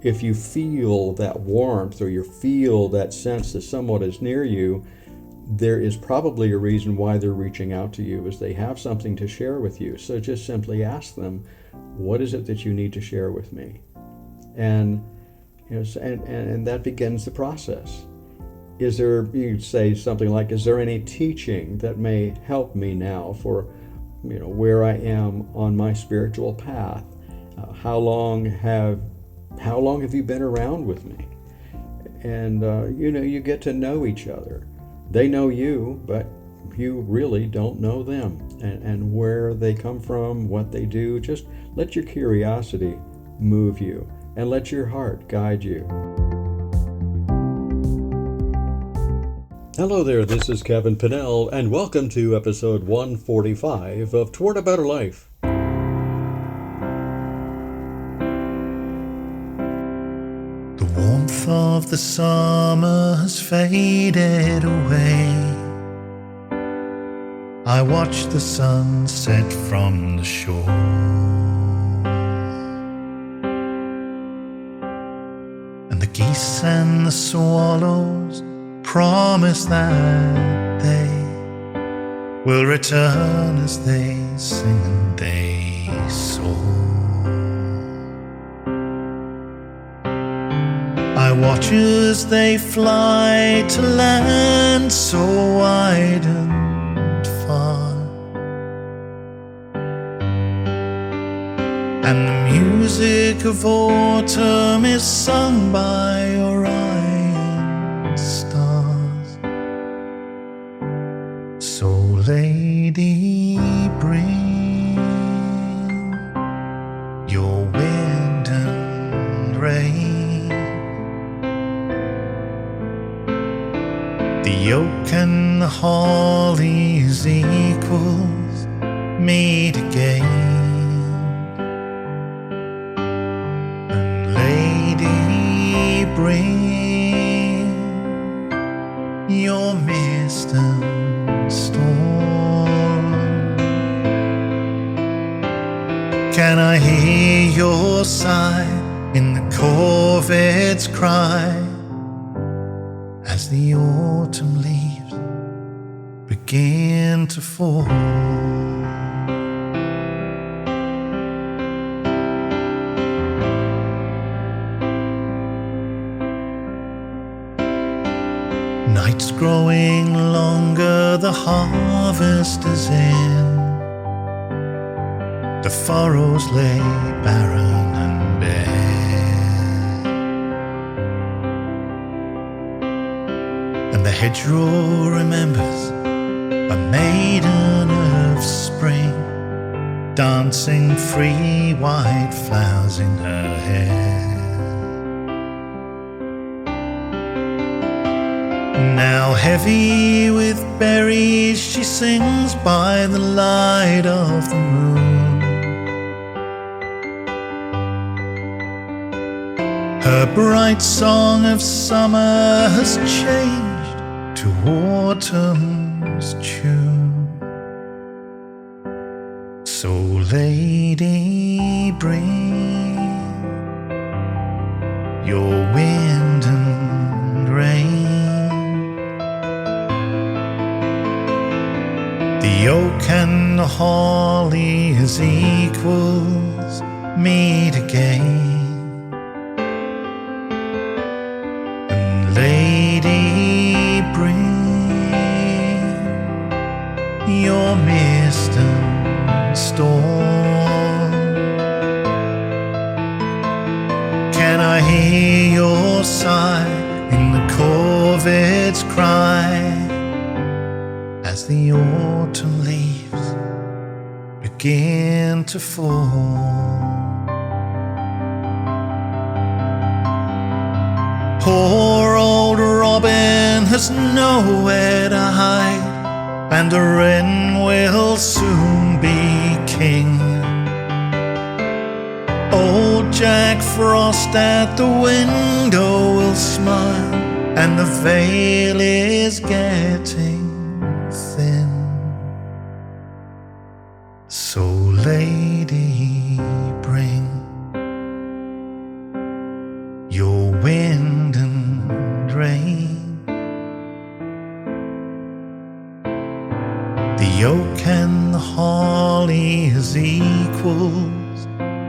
if you feel that warmth or you feel that sense that someone is near you, there is probably a reason why they're reaching out to you, is they have something to share with you. So just simply ask them, what is it that you need to share with me? And and that begins the process. Is there, you'd say something like, is there any teaching that may help me now for, where I am on my spiritual path? How long have you been around with me? And you get to know each other. They know you, but you really don't know them, and where they come from, what they do. Just let your curiosity move you, and let your heart guide you. Hello there, this is Kevin Pennell, and welcome to episode 145 of Toward a Better Life. The warmth of the summer has faded away. I watch the sun set from the shore, and the geese and the swallows promise that they will return as they sing and they soar. I watch as they fly to land so wide and far, and the music of autumn is sung by Orion stars. So lady, bring your wind and rain. The oak and the holly's equals meet again, and lady, bring your mist and storm. Can I hear your sigh in the corvet's cry, as the autumn leaves begin to fall? Nights growing longer, the harvest is in. The furrows lay barren and bare, and the hedgerow remembers a maiden of spring, dancing free, white flowers in her hair. Now heavy with berries, she sings by the light of the moon. Her bright song of summer has changed to autumn's tune. So lady, bring your wind and rain. The oak and the holly as equals meet again, and lady, bring your mist and storm. Can I hear your sigh in the corvet's cry, as the autumn leaves begin to fall? Poor old robin has nowhere to hide, and the wren will soon be king. Old Jack Frost at the window will smile, and the veil is getting thin. So lady, bring equals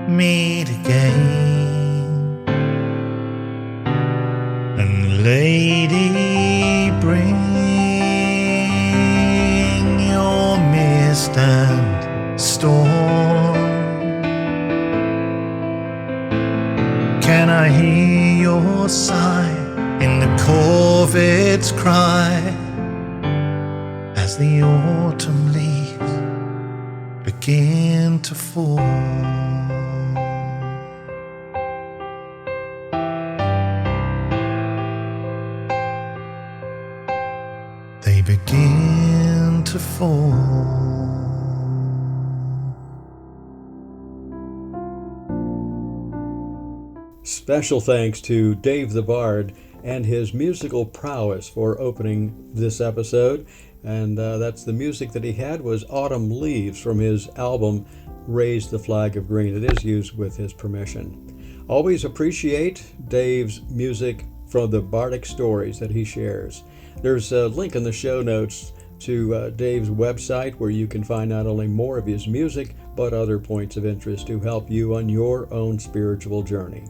meet again. And lady, bring your mist and storm. Can I hear your sigh in the corvet's cry as the autumn leaves begin to fall? They begin to fall. Special thanks to Damh the Bard and his musical prowess for opening this episode. And that's the music that he had was Autumn Leaves from his album Raise the Flag of Green. It is used with his permission. Always appreciate Dave's music from the bardic stories that he shares. There's a link in the show notes to Dave's website where you can find not only more of his music, but other points of interest to help you on your own spiritual journey.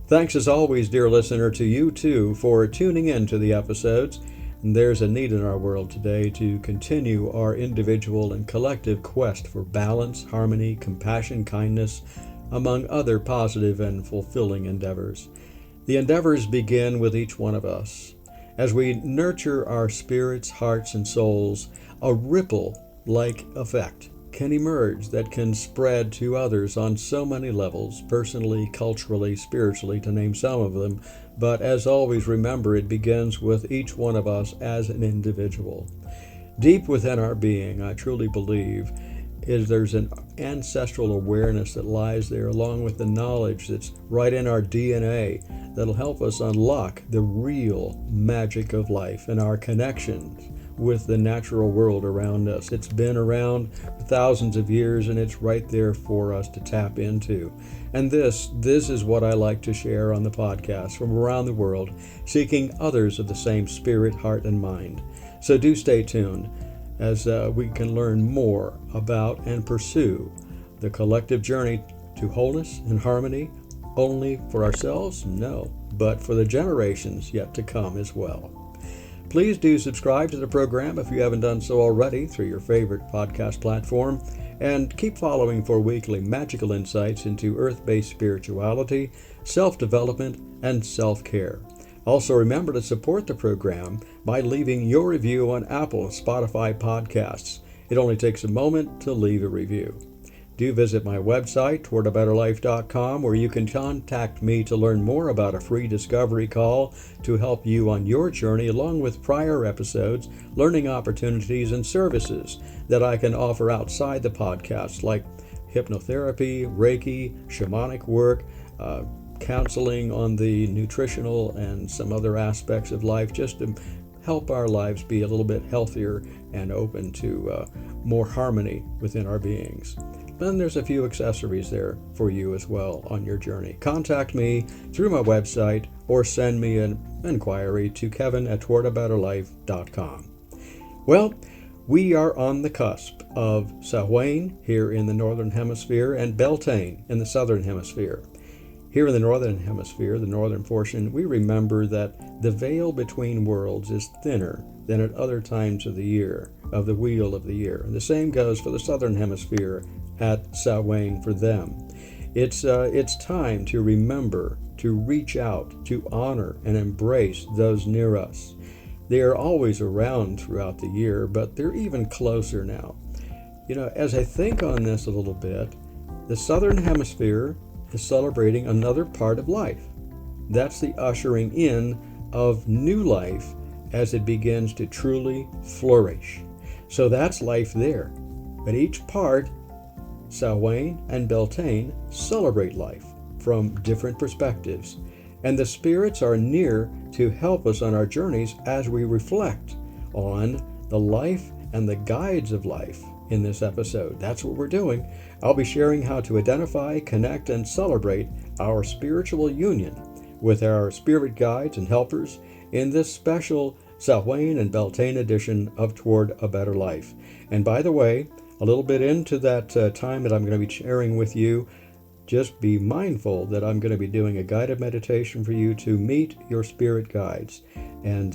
Thanks as always, dear listener, to you too for tuning in to the episodes. And there's a need in our world today to continue our individual and collective quest for balance, harmony, compassion, kindness, among other positive and fulfilling endeavors. The endeavors begin with each one of us. As we nurture our spirits, hearts, and souls, a ripple-like effect can emerge that can spread to others on so many levels, personally, culturally, spiritually, to name some of them. But as always, remember, it begins with each one of us as an individual. Deep within our being, I truly believe, there's an ancestral awareness that lies there, along with the knowledge that's right in our DNA that'll help us unlock the real magic of life and our connections with the natural world around us. It's been around for thousands of years, and it's right there for us to tap into. And this is what I like to share on the podcast from around the world, seeking others of the same spirit, heart, and mind. So do stay tuned as we can learn more about and pursue the collective journey to wholeness and harmony, only for ourselves? No, but for the generations yet to come as well. Please do subscribe to the program if you haven't done so already through your favorite podcast platform, and keep following for weekly magical insights into earth-based spirituality, self-development, and self-care. Also, remember to support the program by leaving your review on Apple and Spotify podcasts. It only takes a moment to leave a review. Do visit my website, towardabetterlife.com, where you can contact me to learn more about a free discovery call to help you on your journey, along with prior episodes, learning opportunities, and services that I can offer outside the podcast, like hypnotherapy, Reiki, shamanic work, counseling on the nutritional and some other aspects of life, just to help our lives be a little bit healthier and open to more harmony within our beings. Then there's a few accessories there for you as well on your journey. Contact me through my website or send me an inquiry to kevin@towardabetterlife.com. Well, we are on the cusp of Samhain here in the Northern Hemisphere and Beltane in the Southern Hemisphere. Here in the Northern Hemisphere, the northern portion, we remember that the veil between worlds is thinner than at other times of the year, of the wheel of the year. And the same goes for the Southern Hemisphere at Samhain for them. It's time to remember, to reach out, to honor and embrace those near us. They are always around throughout the year, but they're even closer now. You know, as I think on this a little bit, the Southern Hemisphere is celebrating another part of life. That's the ushering in of new life as it begins to truly flourish. So that's life there. But each part, Samhain and Beltane, celebrate life from different perspectives. And the spirits are near to help us on our journeys as we reflect on the life and the guides of life in this episode. That's what we're doing. I'll be sharing how to identify, connect, and celebrate our spiritual union with our spirit guides and helpers in this special Samhain and Beltane edition of Toward a Better Life. And by the way, a little bit into that time that I'm going to be sharing with you, just be mindful that I'm going to be doing a guided meditation for you to meet your spirit guides. And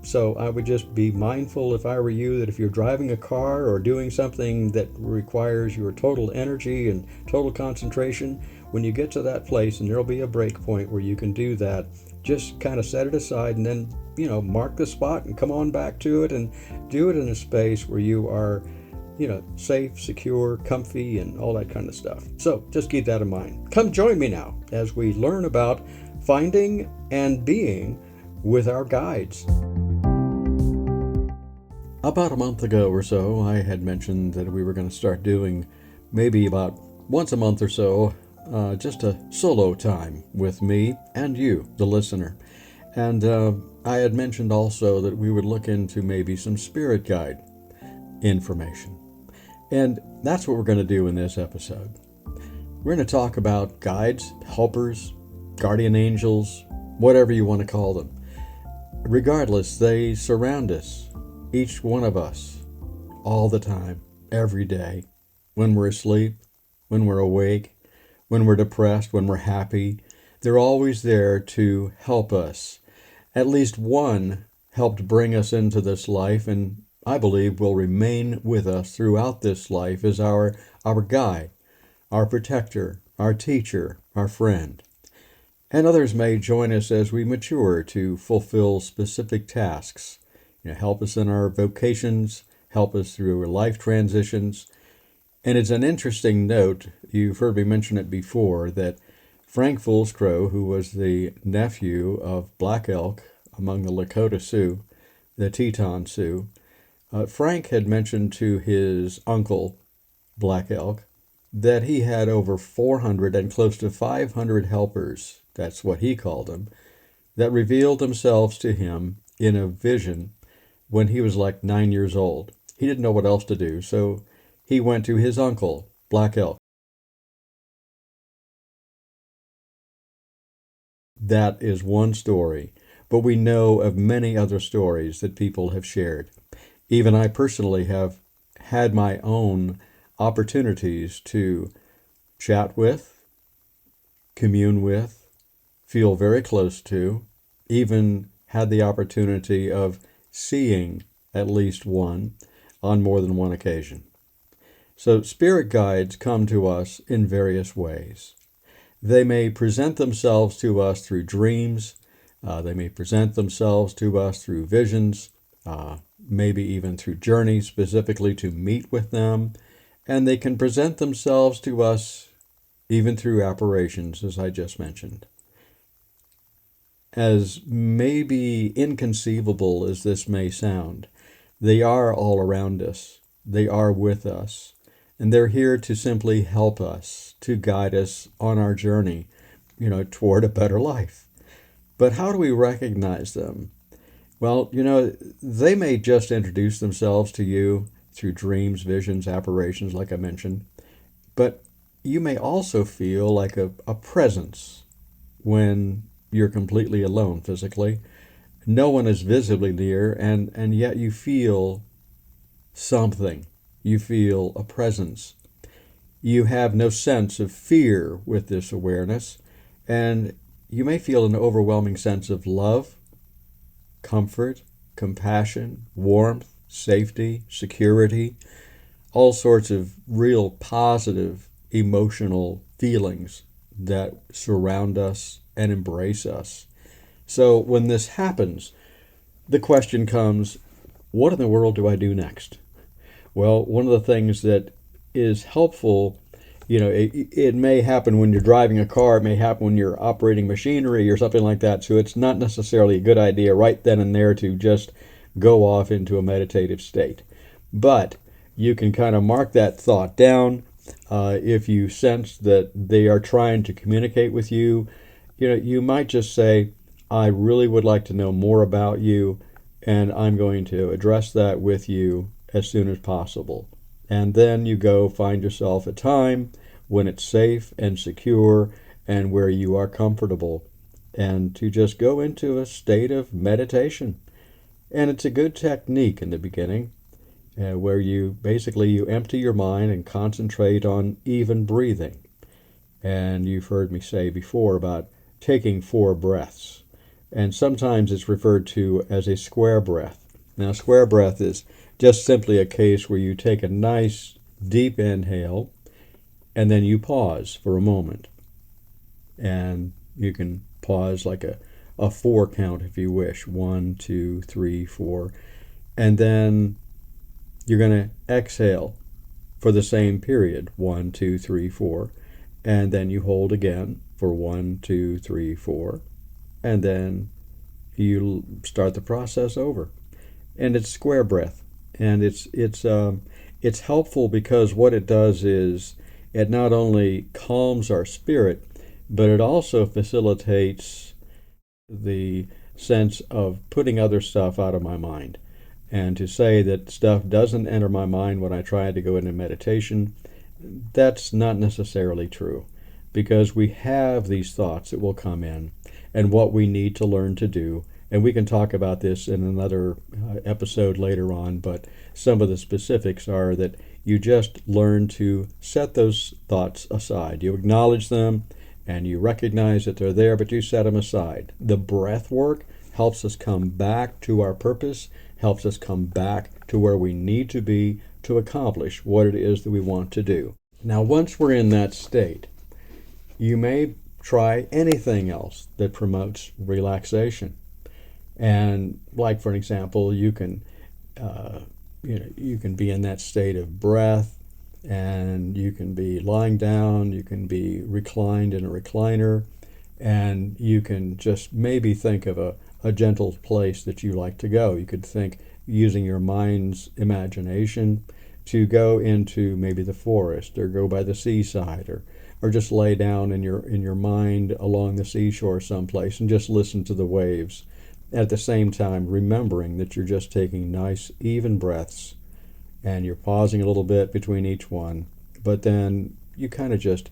so I would just be mindful, if I were you, that if you're driving a car or doing something that requires your total energy and total concentration, when you get to that place, and there'll be a break point where you can do that, just kind of set it aside and then, mark the spot and come on back to it, and do it in a space where you are safe, secure, comfy, and all that kind of stuff. So just keep that in mind. Come join me now as we learn about finding and being with our guides. About a month ago or so, I had mentioned that we were going to start doing maybe about once a month or so, just a solo time with me and you, the listener. And I had mentioned also that we would look into maybe some spirit guide information. And that's what we're going to do in this episode. We're going to talk about guides, helpers, guardian angels, whatever you want to call them. Regardless, they surround us, each one of us, all the time, every day, when we're asleep, when we're awake, when we're depressed, when we're happy. They're always there to help us. At least one helped bring us into this life, and I believe will remain with us throughout this life as our guide, our protector, our teacher, our friend. And others may join us as we mature to fulfill specific tasks, help us in our vocations, help us through our life transitions. And it's an interesting note, you've heard me mention it before, that Frank Foolscrow, who was the nephew of Black Elk among the Lakota Sioux, the Teton Sioux, Frank had mentioned to his uncle, Black Elk, that he had over 400 and close to 500 helpers, that's what he called them, that revealed themselves to him in a vision when he was like 9 years old. He didn't know what else to do, so he went to his uncle, Black Elk. That is one story, but we know of many other stories that people have shared. Even I personally have had my own opportunities to chat with, commune with, feel very close to, even had the opportunity of seeing at least one on more than one occasion. So spirit guides come to us in various ways. They may present themselves to us through dreams. They may present themselves to us through visions, maybe even through journeys specifically to meet with them. And they can present themselves to us even through apparitions, as I just mentioned. As maybe inconceivable as this may sound, they are all around us. They are with us. And they're here to simply help us, to guide us on our journey, toward a better life. But how do we recognize them? Well, they may just introduce themselves to you through dreams, visions, apparitions, like I mentioned. But you may also feel like a presence when you're completely alone physically. No one is visibly near, and yet you feel something. You feel a presence. You have no sense of fear with this awareness, and you may feel an overwhelming sense of love, comfort, compassion, warmth, safety, security, all sorts of real positive emotional feelings that surround us and embrace us. So when this happens, the question comes, what in the world do I do next? Well, one of the things that is helpful, it may happen when you're driving a car, it may happen when you're operating machinery or something like that, so it's not necessarily a good idea right then and there to just go off into a meditative state. But you can kind of mark that thought down. If you sense that they are trying to communicate with you, you might just say, I really would like to know more about you, and I'm going to address that with you as soon as possible. And then you go find yourself a time when it's safe and secure and where you are comfortable, and to just go into a state of meditation. And it's a good technique in the beginning. where you empty your mind and concentrate on even breathing. And you've heard me say before about taking 4 breaths. And sometimes it's referred to as a square breath. Now, square breath is just simply a case where you take a nice deep inhale and then you pause for a moment. And you can pause like a 4 count if you wish. 1, 2, 3, 4. And then you're going to exhale for the same period. 1, 2, 3, 4. And then you hold again for 1, 2, 3, 4. And then you start the process over. And it's square breath. And it's helpful because what it does is it not only calms our spirit, but it also facilitates the sense of putting other stuff out of my mind. And to say that stuff doesn't enter my mind when I try to go into meditation, that's not necessarily true, because we have these thoughts that will come in and what we need to learn to do. And we can talk about this in another episode later on, but some of the specifics are that you just learn to set those thoughts aside. You acknowledge them and you recognize that they're there, but you set them aside. The breath work helps us come back to our purpose, helps us come back to where we need to be to accomplish what it is that we want to do. Now, once we're in that state, you may try anything else that promotes relaxation. And like, for an example, you can be in that state of breath, and you can be lying down, you can be reclined in a recliner, and you can just maybe think of a gentle place that you like to go. You could think, using your mind's imagination, to go into maybe the forest or go by the seaside, or just lay down in your mind along the seashore someplace and just listen to the waves. At the same time, remembering that you're just taking nice, even breaths, and you're pausing a little bit between each one, but then you kind of just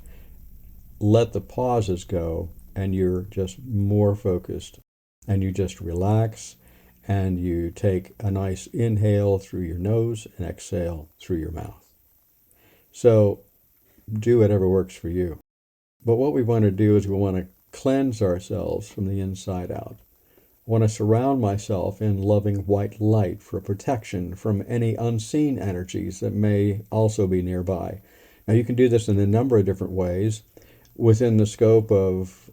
let the pauses go, and you're just more focused, and you just relax, and you take a nice inhale through your nose and exhale through your mouth. So do whatever works for you. But what we want to do is we want to cleanse ourselves from the inside out. I want to surround myself in loving white light for protection from any unseen energies that may also be nearby. Now, you can do this in a number of different ways within the scope of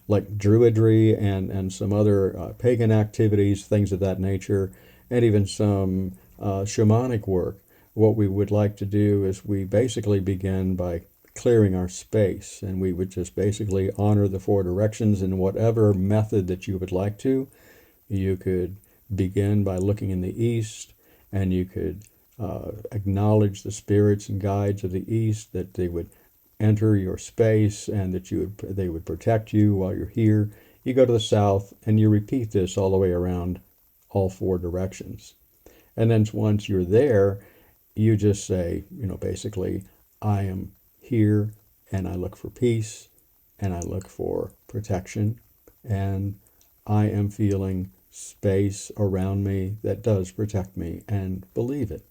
like druidry and some other pagan activities, things of that nature, and even some shamanic work. What we would like to do is we basically begin by clearing our space, and we would just basically honor the 4 directions in whatever method that you would like to. You could begin by looking in the east, and you could acknowledge the spirits and guides of the east, that they would enter your space and that they would protect you while you're here. You go to the south, and you repeat this all the way around all 4 directions. And then once you're there, you just say, basically, I am here, and I look for peace, and I look for protection, and I am feeling space around me that does protect me, and believe it.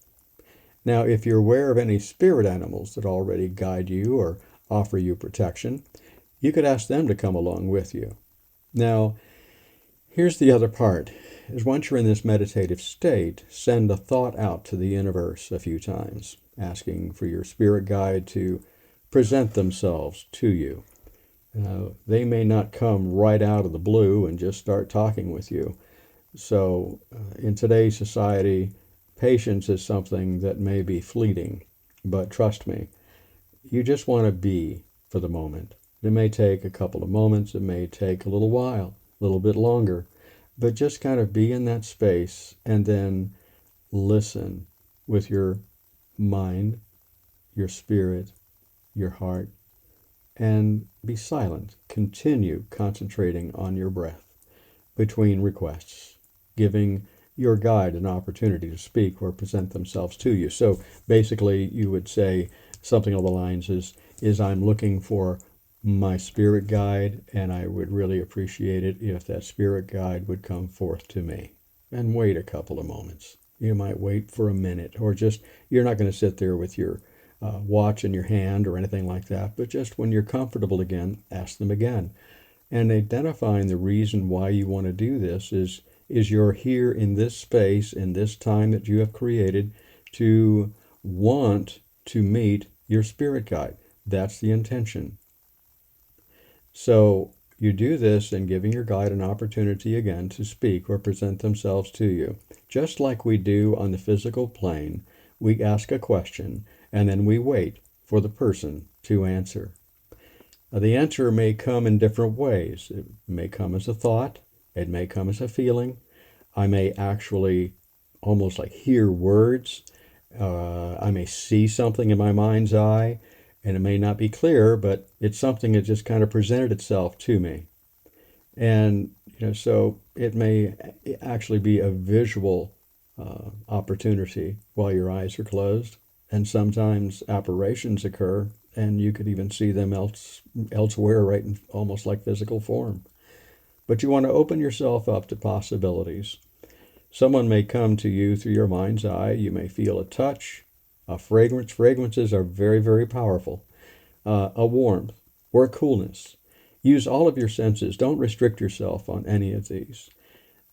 Now, if you're aware of any spirit animals that already guide you or offer you protection, you could ask them to come along with you. Now, here's the other part, is once you're in this meditative state, send a thought out to the universe a few times, asking for your spirit guide to present themselves to you. They may not come right out of the blue and just start talking with you. So in today's society, patience is something that may be fleeting, but trust me, you just want to be for the moment. It may take a couple of moments, it may take a little while, a little bit longer, but just kind of be in that space and then listen with your mind, your spirit, your heart, and be silent. Continue concentrating on your breath between requests, giving your guide an opportunity to speak or present themselves to you. So basically, you would say something along the lines is I'm looking for my spirit guide, and I would really appreciate it if that spirit guide would come forth to me. And wait a couple of moments. You might wait for a minute, or just, you're not going to sit there with your watch in your hand or anything like that, but just when you're comfortable again, ask them again. And identifying the reason why you want to do this is you're here in this space, in this time that you have created, to want to meet your spirit guide. That's the intention. So you do this in giving your guide an opportunity again to speak or present themselves to you. Just like we do on the physical plane, we ask a question and then we wait for the person to answer. Now, the answer may come in different ways. It may come as a thought. It may come as a feeling. I may actually almost like hear words. I may see something in my mind's eye, and it may not be clear, but it's something that just kind of presented itself to me. And, so it may actually be a visual opportunity while your eyes are closed. And sometimes apparitions occur, and you could even see them elsewhere, right in almost like physical form. But you want to open yourself up to possibilities. Someone may come to you through your mind's eye. You may feel a touch, a fragrance. Fragrances are very, very powerful. A warmth or a coolness. Use all of your senses. Don't restrict yourself on any of these.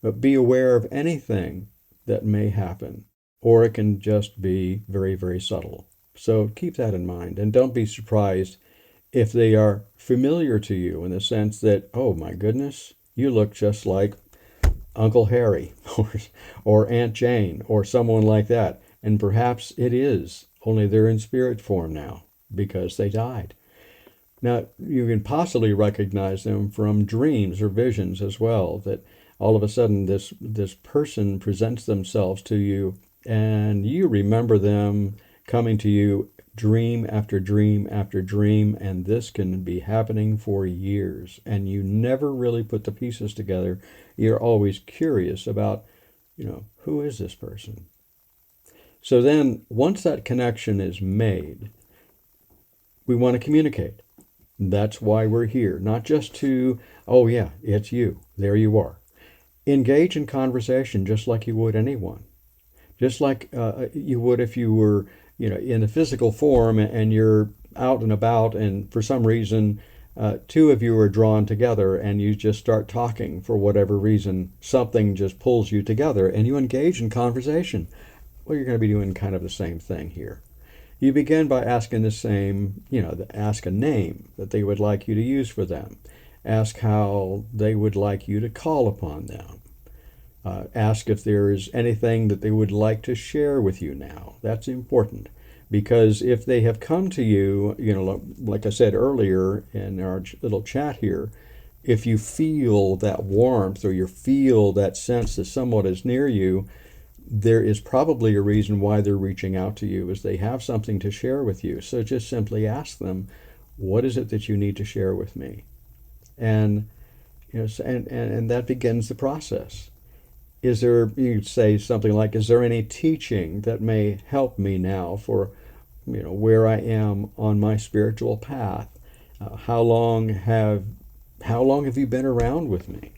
But be aware of anything that may happen. Or it can just be very, very subtle. So keep that in mind. And don't be surprised if they are familiar to you in the sense that, oh my goodness, you look just like Uncle Harry or Aunt Jane or someone like that. And perhaps it is, only they're in spirit form now because they died. Now, you can possibly recognize them from dreams or visions as well, that all of a sudden this person presents themselves to you and you remember them coming to you dream after dream after dream, and this can be happening for years, and you never really put the pieces together. You're always curious about, who is this person? So then, once that connection is made, we want to communicate. That's why we're here, not just to, oh yeah, it's you, there you are. Engage in conversation just like you would anyone. Just like you would if you were, in a physical form and you're out and about, and for some reason, two of you are drawn together and you just start talking for whatever reason. Something just pulls you together and you engage in conversation. Well, you're going to be doing kind of the same thing here. You begin by asking the same, ask a name that they would like you to use for them. Ask how they would like you to call upon them. Ask if there is anything that they would like to share with you now. That's important, because if they have come to you, like I said earlier in our little chat here, if you feel that warmth or you feel that sense that someone is near you, there is probably a reason why they're reaching out to you, is they have something to share with you. So just simply ask them, what is it that you need to share with me? And and that begins the process. Is there, you say something like, is there any teaching that may help me now for, where I am on my spiritual path? How long have you been around with me?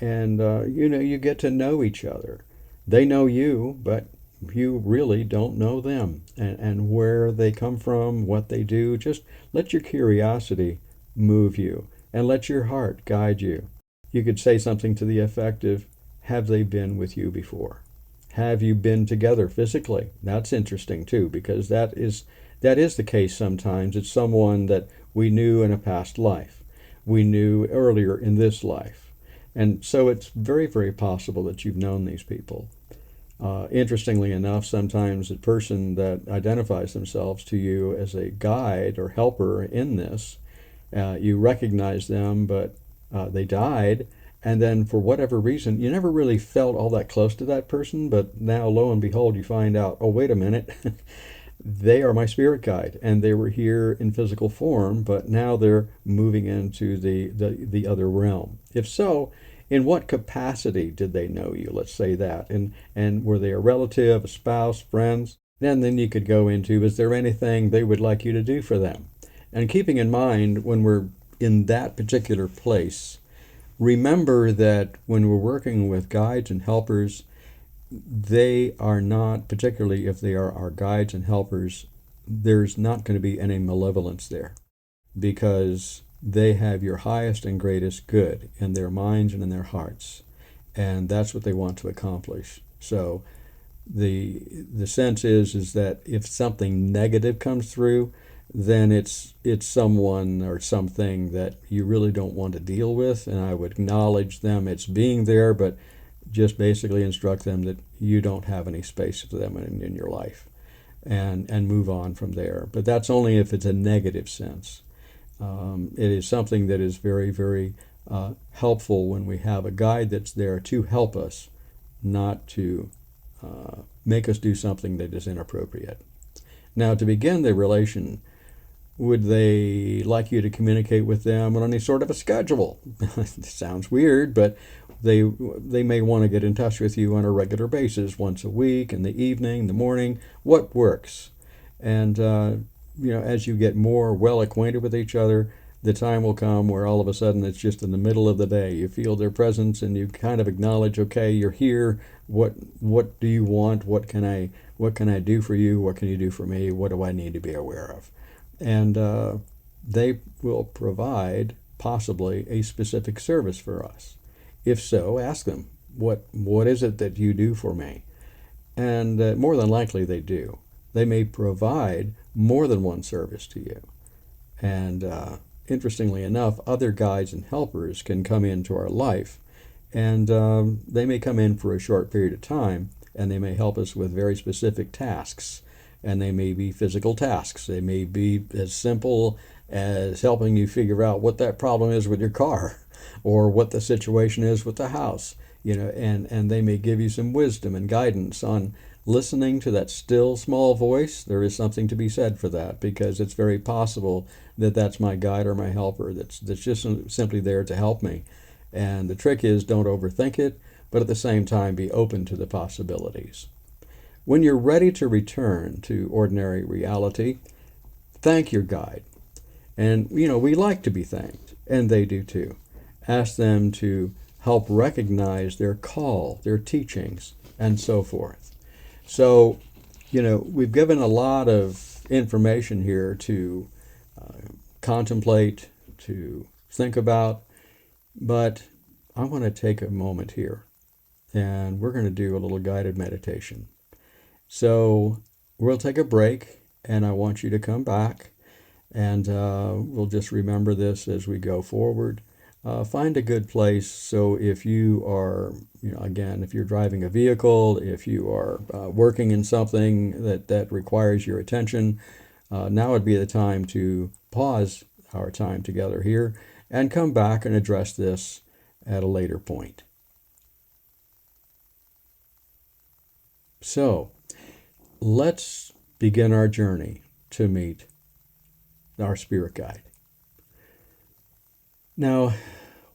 And, you get to know each other. They know you, but you really don't know them, and where they come from, what they do. Just let your curiosity move you and let your heart guide you. You could say something to the effect of, have they been with you before? Have you been together physically? That's interesting too, because that is the case sometimes. It's someone that we knew in a past life. We knew earlier in this life. And so it's very, very possible that you've known these people. Interestingly enough, sometimes a person that identifies themselves to you as a guide or helper in this, you recognize them, but they died. And then for whatever reason, you never really felt all that close to that person, but now lo and behold, you find out, oh, wait a minute, they are my spirit guide, and they were here in physical form, but now they're moving into the other realm. If so, in what capacity did they know you? Let's say that. And were they a relative, a spouse, friends? And then you could go into, is there anything they would like you to do for them? And keeping in mind, when we're in that particular place, remember that when we're working with guides and helpers, they are not, particularly if they are our guides and helpers, there's not going to be any malevolence there, because they have your highest and greatest good in their minds and in their hearts, and that's what they want to accomplish. So the sense is that if something negative comes through, then it's someone or something that you really don't want to deal with, and I would acknowledge them it's being there, but just basically instruct them that you don't have any space for them in your life, and move on from there. But that's only if it's a negative sense. It is something that is very, very helpful when we have a guide that's there to help us, not to make us do something that is inappropriate. Now, to begin the relation, would they like you to communicate with them on any sort of a schedule? It sounds weird, but they may want to get in touch with you on a regular basis, once a week, in the evening, the morning, what works. And as you get more well acquainted with each other, the time will come where all of a sudden it's just in the middle of the day. You feel their presence and you kind of acknowledge, okay, you're here. What do you want? What can I do for you? What can you do for me? What do I need to be aware of? And they will provide possibly a specific service for us. If so, ask them, what is it that you do for me? And more than likely they do. They may provide more than one service to you. And interestingly enough, other guides and helpers can come into our life, and they may come in for a short period of time, and they may help us with very specific tasks. And they may be physical tasks. They may be as simple as helping you figure out what that problem is with your car, or what the situation is with the house, and they may give you some wisdom and guidance on listening to that still small voice. There is something to be said for that, because it's very possible that that's my guide or my helper that's just simply there to help me. And the trick is, don't overthink it, but at the same time be open to the possibilities. When you're ready to return to ordinary reality, thank your guide. And, we like to be thanked, and they do too. Ask them to help recognize their call, their teachings, and so forth. So, we've given a lot of information here to contemplate, to think about, but I want to take a moment here, and we're going to do a little guided meditation. So we'll take a break, and I want you to come back, and we'll just remember this as we go forward. Find a good place. So if you are, again, if you're driving a vehicle, if you are working in something that requires your attention, now would be the time to pause our time together here and come back and address this at a later point. So, let's begin our journey to meet our spirit guide. Now,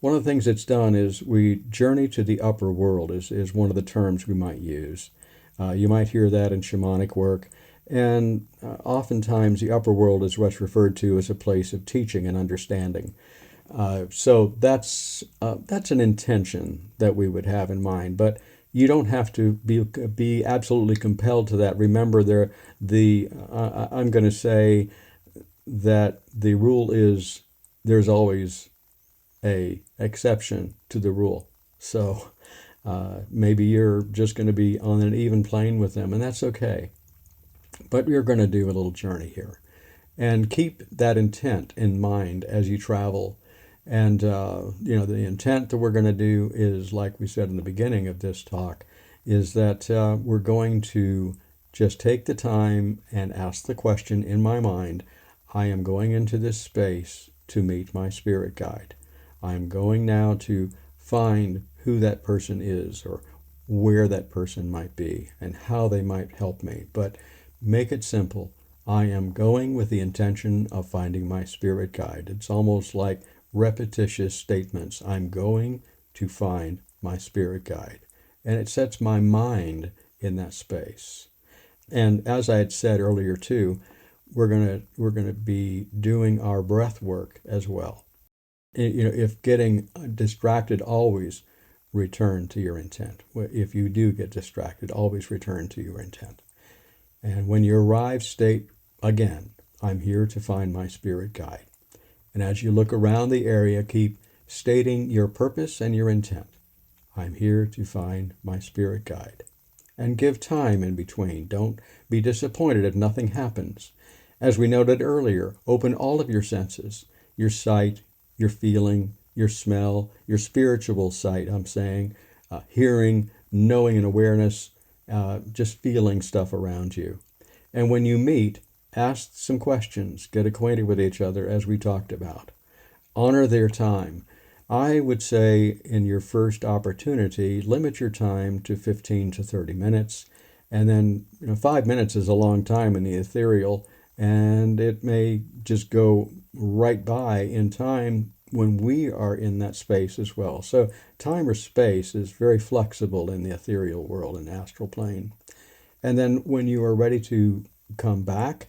one of the things it's done is we journey to the upper world is one of the terms we might use. You might hear that in shamanic work, and oftentimes the upper world is what's referred to as a place of teaching and understanding. So that's an intention that we would have in mind, but you don't have to be absolutely compelled to that. Remember, I'm going to say that the rule is there's always a exception to the rule. So maybe you're just going to be on an even plane with them, and that's okay. But you're going to do a little journey here, and keep that intent in mind as you travel. And, the intent that we're going to do is, like we said in the beginning of this talk, is that we're going to just take the time and ask the question in my mind, I am going into this space to meet my spirit guide. I'm going now to find who that person is, or where that person might be, and how they might help me. But make it simple. I am going with the intention of finding my spirit guide. It's almost like repetitious statements. I'm going to find my spirit guide. And it sets my mind in that space. And as I had said earlier too, we're gonna be doing our breath work as well. If getting distracted always return to your intent. If you do get distracted, always return to your intent. And when you arrive, state again, I'm here to find my spirit guide. And as you look around the area, keep stating your purpose and your intent. I'm here to find my spirit guide. And give time in between. Don't be disappointed if nothing happens. As we noted earlier, open all of your senses, your sight, your feeling, your smell, your spiritual sight, I'm saying, hearing, knowing and awareness, just feeling stuff around you. And when you meet, ask some questions, get acquainted with each other as we talked about. Honor their time. I would say in your first opportunity, limit your time to 15 to 30 minutes. And then 5 minutes is a long time in the ethereal, and it may just go right by in time when we are in that space as well. So time or space is very flexible in the ethereal world and astral plane. And then when you are ready to come back,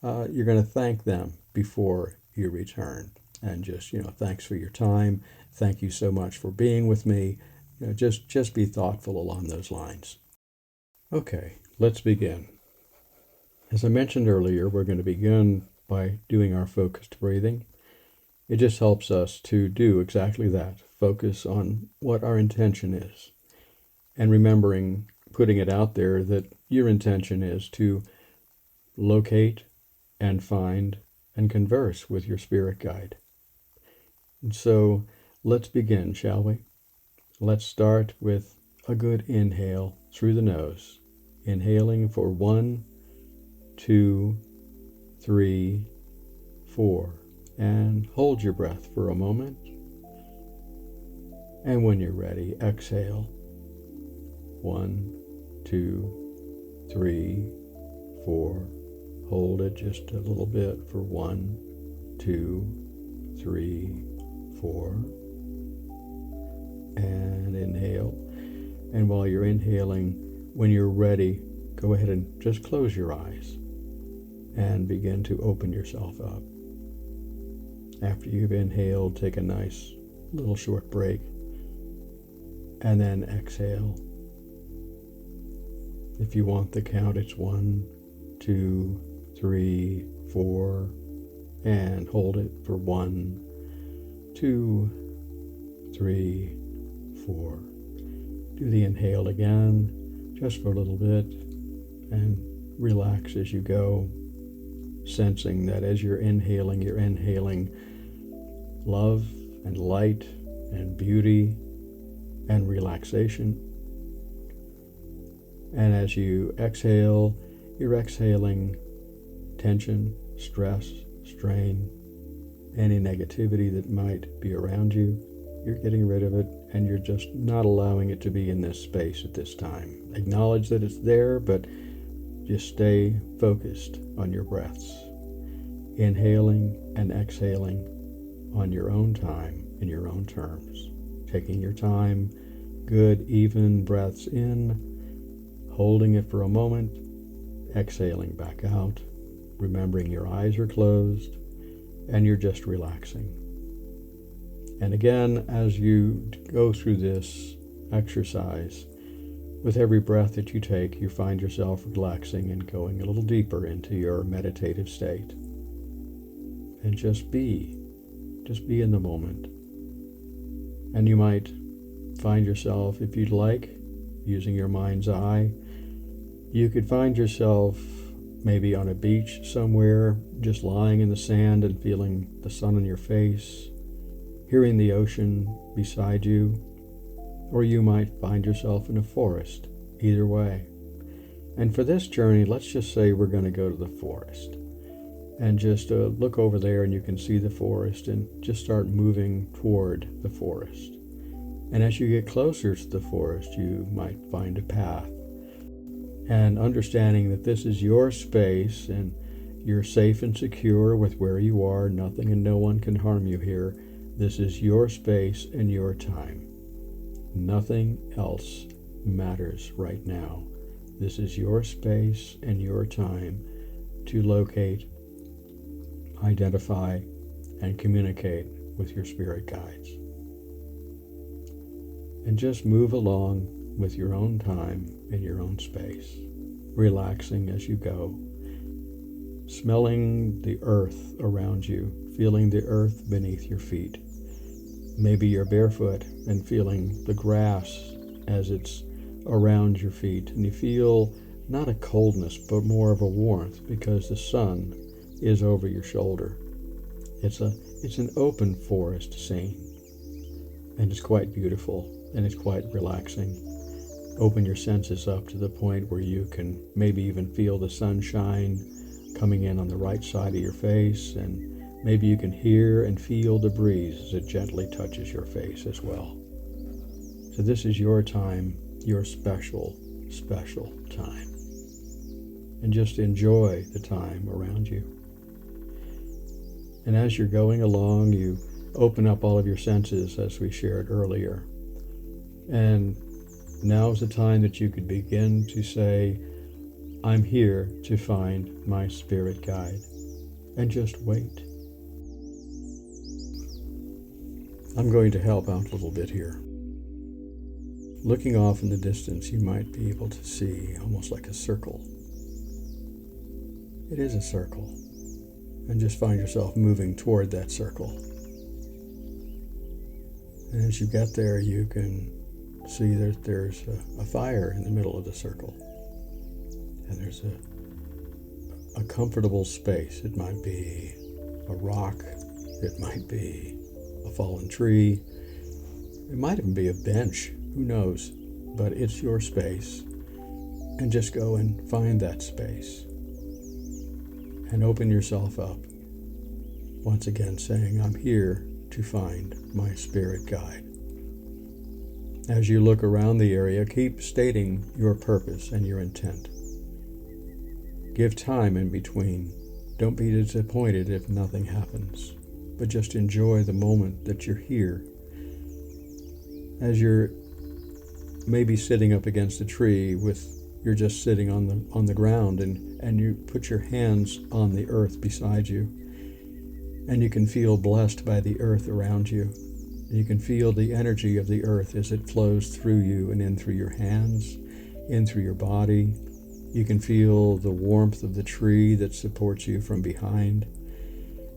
you're going to thank them before you return. And just, thanks for your time. Thank you so much for being with me. Just be thoughtful along those lines. Okay, let's begin. As I mentioned earlier, we're going to begin by doing our focused breathing. It just helps us to do exactly that. Focus on what our intention is. And remembering, putting it out there that your intention is to locate and find and converse with your spirit guide. And so let's begin, shall we? Let's start with a good inhale through the nose. Inhaling for 1, 2, 3, 4. And hold your breath for a moment. And when you're ready, exhale. 1, 2, 3, 4. Hold it just a little bit for 1, 2, 3, 4. And inhale. And while you're inhaling, when you're ready, go ahead and just close your eyes and begin to open yourself up. After you've inhaled, take a nice little short break and then exhale. If you want the count, it's 1, 2, 3, 4, and hold it for 1, 2, 3, 4. Do the inhale again, just for a little bit, and relax as you go, sensing that as you're inhaling love and light and beauty and relaxation. And as you exhale, you're exhaling tension, stress, strain, any negativity that might be around you. You're getting rid of it, and you're just not allowing it to be in this space at this time. Acknowledge that it's there, but just stay focused on your breaths. Inhaling and exhaling on your own time, in your own terms. Taking your time, good, even breaths in, holding it for a moment, exhaling back out, remembering your eyes are closed, and you're just relaxing. And again, as you go through this exercise, with every breath that you take, you find yourself relaxing and going a little deeper into your meditative state. And just be in the moment. And you might find yourself, if you'd like, using your mind's eye, you could find yourself maybe on a beach somewhere, just lying in the sand and feeling the sun on your face, hearing the ocean beside you, or you might find yourself in a forest, either way. And for this journey, let's just say we're going to go to the forest. And just look over there and you can see the forest, and just start moving toward the forest. And as you get closer to the forest, you might find a path. And understanding that this is your space and you're safe and secure with where you are, nothing and no one can harm you here. This is your space and your time. Nothing else matters right now. This is your space and your time to locate, identify, and communicate with your spirit guides. And just move along with your own time in your own space, relaxing as you go, smelling the earth around you, feeling the earth beneath your feet. Maybe you're barefoot and feeling the grass as it's around your feet, and you feel not a coldness but more of a warmth because the sun is over your shoulder. It's an open forest scene, and it's quite beautiful and it's quite relaxing. Open your senses up to the point where you can maybe even feel the sunshine coming in on the right side of your face, and maybe you can hear and feel the breeze as it gently touches your face as well. So this is your time, your special, special time. And just enjoy the time around you. And as you're going along, you open up all of your senses as we shared earlier. And now is the time that you could begin to say, I'm here to find my spirit guide. And just wait. I'm going to help out a little bit here. Looking off in the distance, you might be able to see almost like a circle. It is a circle. And just find yourself moving toward that circle. And as you get there, you can see that there's a fire in the middle of the circle. And there's a comfortable space. It might be a rock. It might be a fallen tree. It might even be a bench. Who knows? But it's your space. And just go and find that space. And open yourself up. Once again saying, I'm here to find my spirit guide. As you look around the area, keep stating your purpose and your intent. Give time in between. Don't be disappointed if nothing happens, but just enjoy the moment that you're here. As you're maybe sitting up against a tree you're just sitting on the ground and you put your hands on the earth beside you, and you can feel blessed by the earth around you. You can feel the energy of the earth as it flows through you and in through your hands, in through your body. You can feel the warmth of the tree that supports you from behind.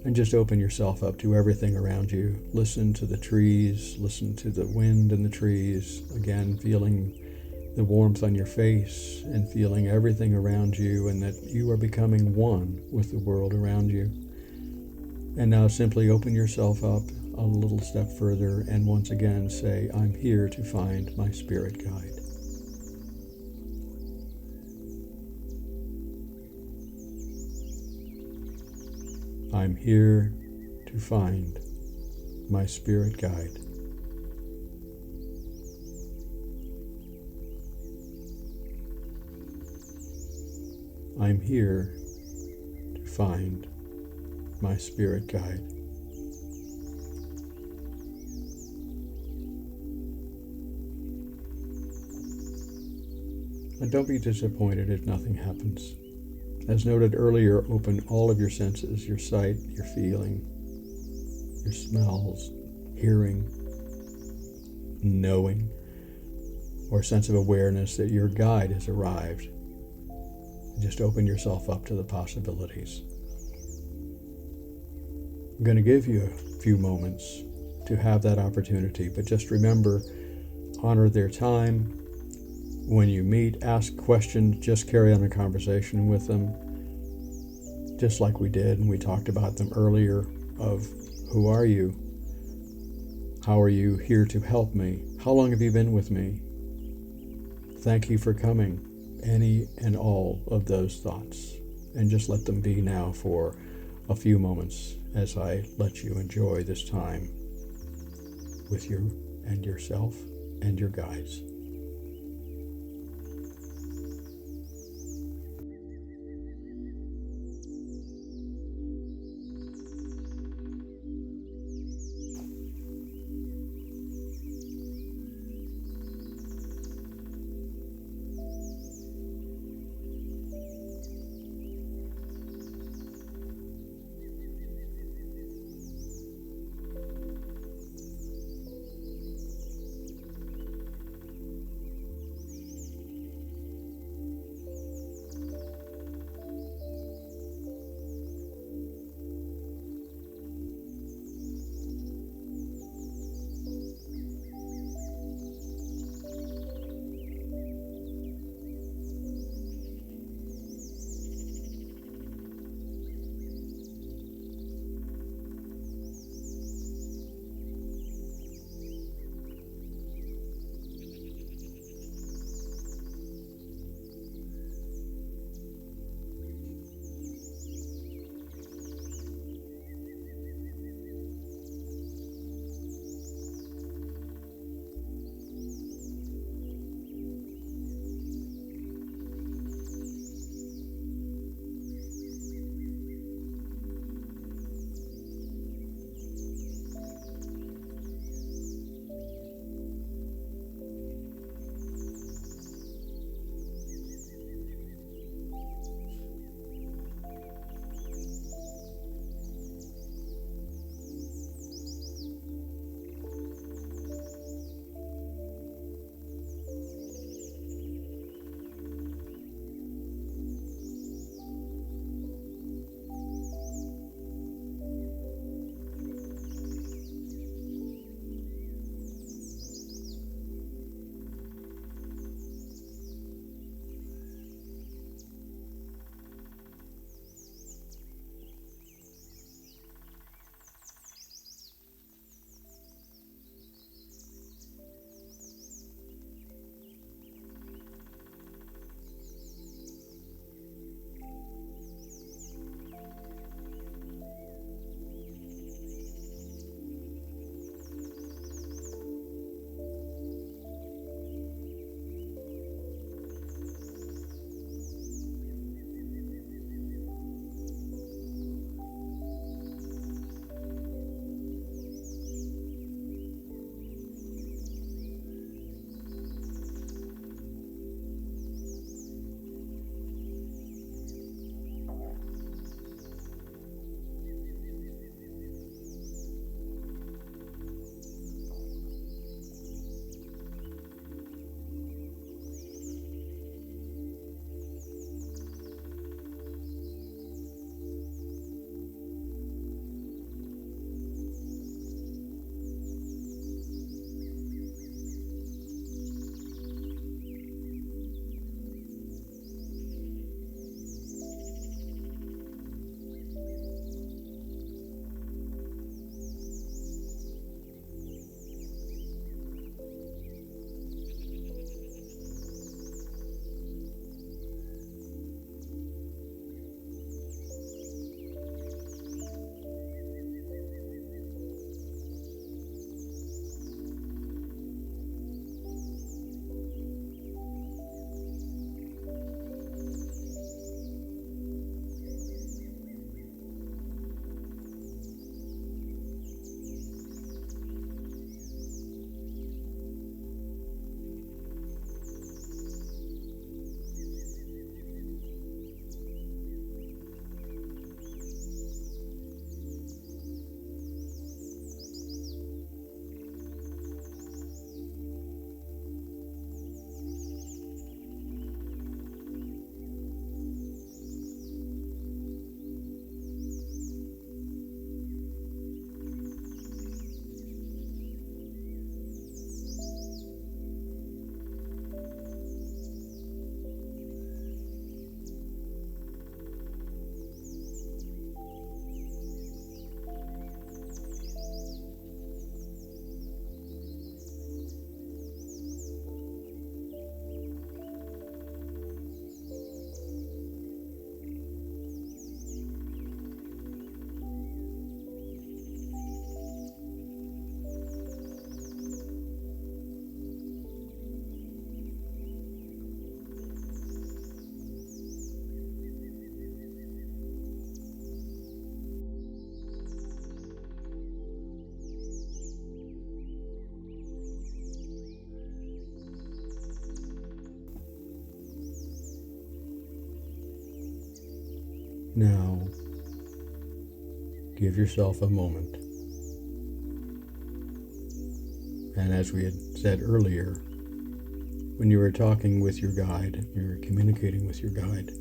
And just open yourself up to everything around you. Listen to the trees, listen to the wind in the trees. Again, feeling the warmth on your face and feeling everything around you, and that you are becoming one with the world around you. And now simply open yourself up a little step further and once again say, I'm here to find my spirit guide. I'm here to find my spirit guide. I'm here to find my spirit guide. And don't be disappointed if nothing happens. As noted earlier, open all of your senses, your sight, your feeling, your smells, hearing, knowing, or sense of awareness that your guide has arrived. And just open yourself up to the possibilities. I'm going to give you a few moments to have that opportunity, but just remember, honor their time. When you meet, ask questions, just carry on a conversation with them, just like we did, and we talked about them earlier, of who are you? How are you here to help me? How long have you been with me? Thank you for coming. Any and all of those thoughts. And just let them be now for a few moments as I let you enjoy this time with you and yourself and your guides. Now, give yourself a moment. And as we had said earlier, when you were talking with your guide, you were communicating with your guide,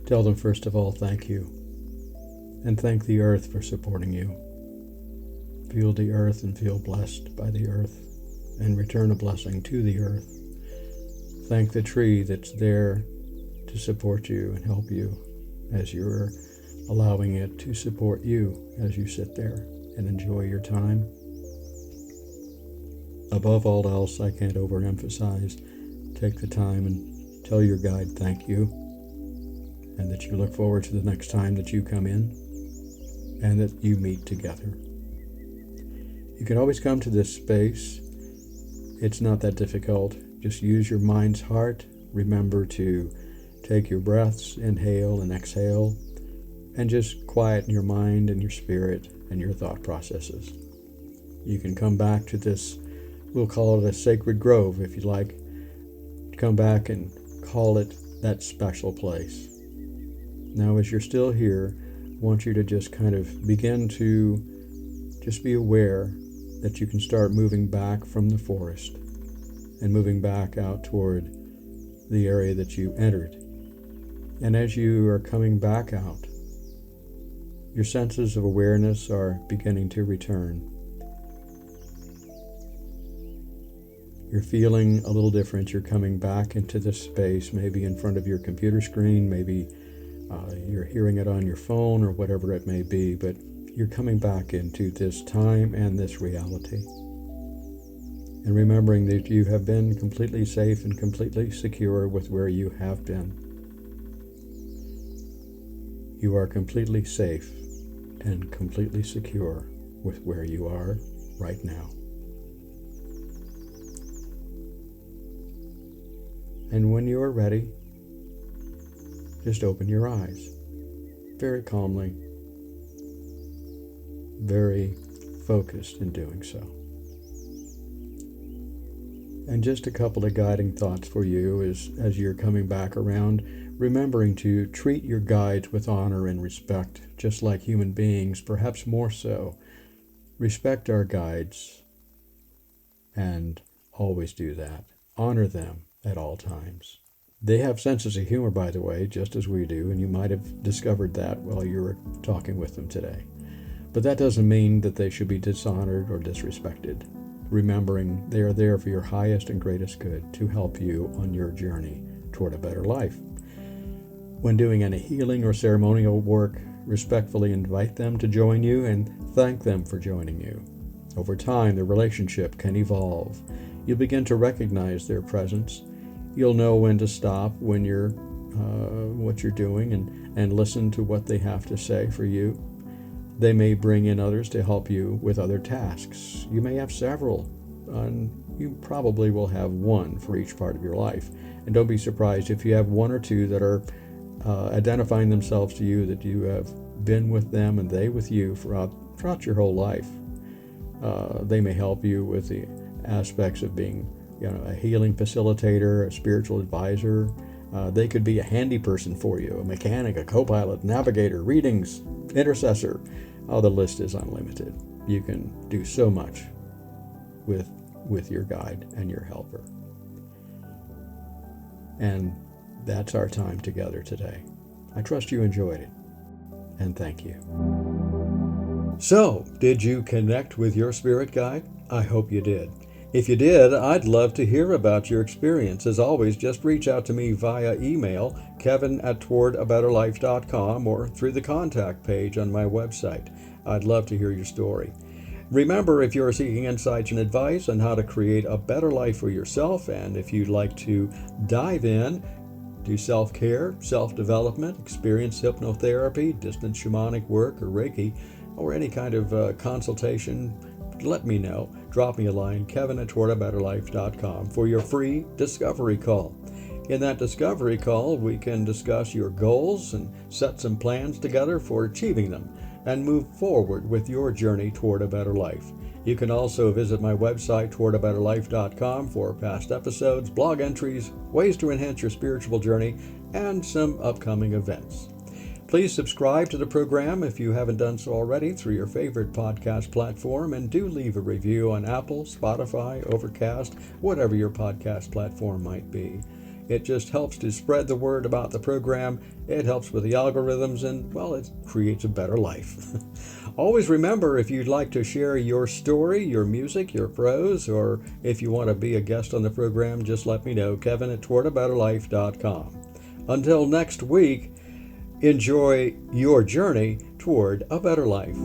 tell them first of all, thank you. And thank the earth for supporting you. Feel the earth and feel blessed by the earth, and return a blessing to the earth. Thank the tree that's there to support you and help you as you're allowing it to support you as you sit there and enjoy your time. Above all else, I can't overemphasize, take the time and tell your guide thank you, and that you look forward to the next time that you come in and that you meet together. You can always come to this space. It's not that difficult. Just use your mind's heart. Remember to take your breaths, inhale and exhale, and just quieten your mind and your spirit and your thought processes. You can come back to this, we'll call it a sacred grove if you like. Come back and call it that special place. Now, as you're still here, I want you to just kind of begin to just be aware that you can start moving back from the forest and moving back out toward the area that you entered. And as you are coming back out, your senses of awareness are beginning to return. You're feeling a little different. You're coming back into this space, maybe in front of your computer screen, maybe you're hearing it on your phone or whatever it may be, but you're coming back into this time and this reality. And remembering that you have been completely safe and completely secure with where you have been. You are completely safe and completely secure with where you are right now. And when you are ready, just open your eyes very calmly, very focused in doing so. And just a couple of guiding thoughts for you as you're coming back around, remembering to treat your guides with honor and respect, just like human beings, perhaps more so. Respect our guides and always do that. Honor them at all times. They have senses of humor, by the way, just as we do, and you might have discovered that while you were talking with them today. But that doesn't mean that they should be dishonored or disrespected. Remembering they are there for your highest and greatest good to help you on your journey toward a better life. When doing any healing or ceremonial work, respectfully invite them to join you and thank them for joining you. Over time, the relationship can evolve. You'll begin to recognize their presence. You'll know when to stop when you're what you're doing and listen to what they have to say for you. They may bring in others to help you with other tasks. You may have several, and you probably will have one for each part of your life. And don't be surprised if you have one or two that are identifying themselves to you, that you have been with them and they with you throughout your whole life. They may help you with the aspects of being a healing facilitator, a spiritual advisor. They could be a handy person for you, a mechanic, a co-pilot, navigator, readings, intercessor. Oh, the list is unlimited. You can do so much with your guide and your helper. And that's our time together today. I trust you enjoyed it, and thank you. So, did you connect with your spirit guide? I hope you did. If you did, I'd love to hear about your experience. As always, just reach out to me via email, kevin@towardabetterlife.com, or through the contact page on my website. I'd love to hear your story. Remember, if you're seeking insights and advice on how to create a better life for yourself, and if you'd like to dive in, do self-care, self-development, experience hypnotherapy, distant shamanic work, or Reiki, or any kind of consultation, let me know. Drop me a line, kevin@towardabetterlife.com, for your free discovery call. In that discovery call, we can discuss your goals and set some plans together for achieving them and move forward with your journey toward a better life. You can also visit my website, towardabetterlife.com, for past episodes, blog entries, ways to enhance your spiritual journey, and some upcoming events. Please subscribe to the program if you haven't done so already through your favorite podcast platform, and do leave a review on Apple, Spotify, Overcast, whatever your podcast platform might be. It just helps to spread the word about the program. It helps with the algorithms, and, well, it creates a better life. Always remember, if you'd like to share your story, your music, your prose, or if you want to be a guest on the program, just let me know. Kevin@towardaBetterLife.com. Until next week, enjoy your journey toward a better life.